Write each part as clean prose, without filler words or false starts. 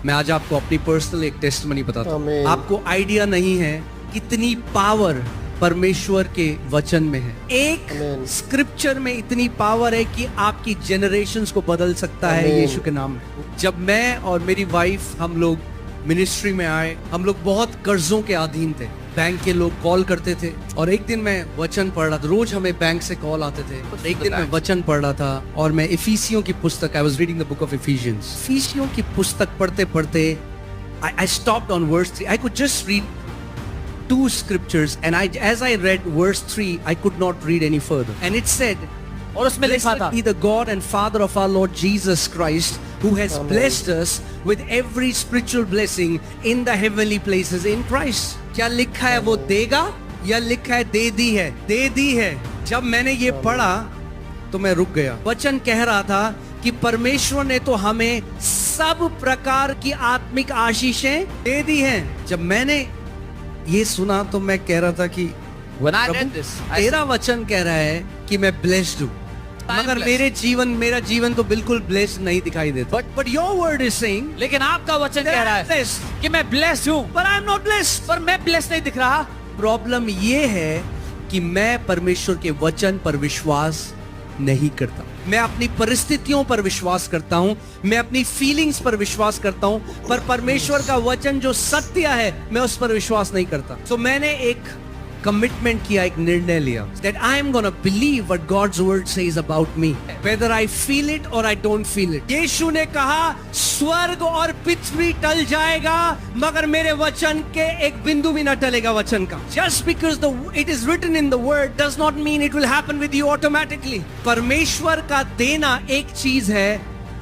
मैं आज आपको अपनी पर्सनल एक टेस्टमनी बताता हूँ। आमीन। आपको आइडिया नहीं है कितनी पावर परमेश्वर के वचन में है। एक आमीन। स्क्रिप्चर में इतनी पावर है कि आपकी जनरेशंस को बदल सकता है आमीन। यीशु के नाम में। जब मैं और मेरी वाइफ हम लोग मिनिस्ट्री में आए, हम लोग बहुत कर्जों के अधीन थे। बैंक के लोग कॉल करते थे और एक दिन मैं वचन पढ़ रहा था। रोज हमें बैंक से कॉल आते थे। एक दिन मैं वचन पढ़ रहा था और मैं इफिसियों की पुस्तक, I was reading the book of Ephesians, इफिसियों की पुस्तक पढ़ते पढ़ते I stopped on verse 3. I could just read 2 scriptures and as I read verse 3 I could not read any further and it said, और उसमें लिखा था, blessed be the God and Father of our Lord Jesus Christ who has Amen. blessed us with every spiritual blessing in the heavenly places in Christ. क्या लिखा है वो देगा या लिखा है दे दी है? दे दी है। जब मैंने ये पढ़ा तो मैं रुक गया। वचन कह रहा था कि परमेश्वर ने तो हमें सब प्रकार की आत्मिक आशीषें दे दी हैं। जब मैंने ये सुना तो मैं कह रहा था कि when I Prabhu, read this, I तेरा said, वचन कह रहा है कि मैं ब्लेस्ड हूँ, I am मगर blessed. मेरा जीवन तो बिल्कुल ब्लेस्ड नहीं दिखाई देता। But your word is saying लेकिन आपका वचन that कह रहा I'm है blessed, कि मैं ब्लेस्ड हूँ, but I'm not blessed. पर मैं ब्लेस्ड नहीं दिख रहा। प्रॉब्लम ये है कि मैं परमेश्वर के वचन पर विश्वास नहीं करता। मैं अपनी परिस्थितियों पर विश्वास करता हूं, मैं अपनी फीलिंग्स पर विश्वास करता हूं, पर परमेश्वर का वचन जो सत्य है मैं उस पर विश्वास नहीं करता। तो मैंने एक कमिटमेंट किया, एक निर्णय लिया that I am gonna believe what God's word says about me, whether I feel it or I don't feel it. यीशु ने कहा स्वर्ग और पृथ्वी टल जाएगा मगर मेरे वचन के एक बिंदु भी न टलेगा वचन का। Just because it is written in the word does not mean it will happen with you automatically. परमेश्वर का देना एक चीज है,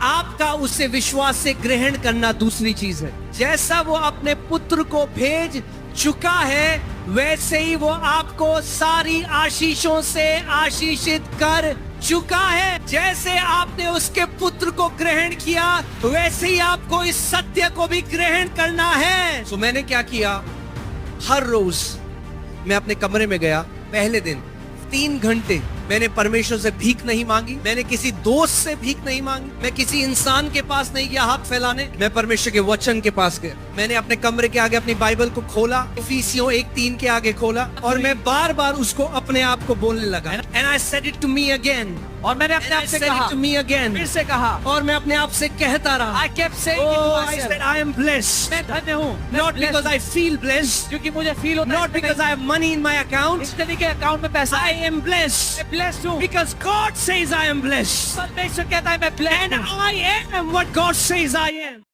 आपका उसे विश्वास से ग्रहण करना दूसरी चीज है। जैसा वो अपने पुत्र को भेज चुका है वैसे ही वो आपको सारी आशीषों से आशीषित कर चुका है। जैसे आपने उसके पुत्र को ग्रहण किया वैसे ही आपको इस सत्य को भी ग्रहण करना है। तो मैंने क्या किया, हर रोज मैं अपने कमरे में गया। पहले दिन 3 घंटे मैंने परमेश्वर से भीख नहीं मांगी, मैंने किसी दोस्त से भीख नहीं मांगी, मैं किसी इंसान के पास नहीं गया हाथ फैलाने, मैं परमेश्वर के वचन के पास गया। मैंने अपने कमरे के आगे अपनी बाइबल को खोला, इफिसियों 1:3 के आगे खोला और मैं बार बार उसको अपने आप को बोलने लगा। And I said it to me again. और मैंने अपने आप से कहा, to me again. फिर से कहा, और मैं अपने आप से कहता रहा, I kept saying it to oh, I myself, said I am blessed. मैं धन्य हूँ, मैं Not blessed because हूँ, I feel blessed, क्योंकि मुझे फील होता है, not because I have money in my account. इस तरीके अकाउंट में पैसा I है, am blessed मैं ब्लेस्ड हूँ, because God says I am blessed. परमेश्वर कहता है मैं ब्लेस्ड And हूँ, I am what God says I am.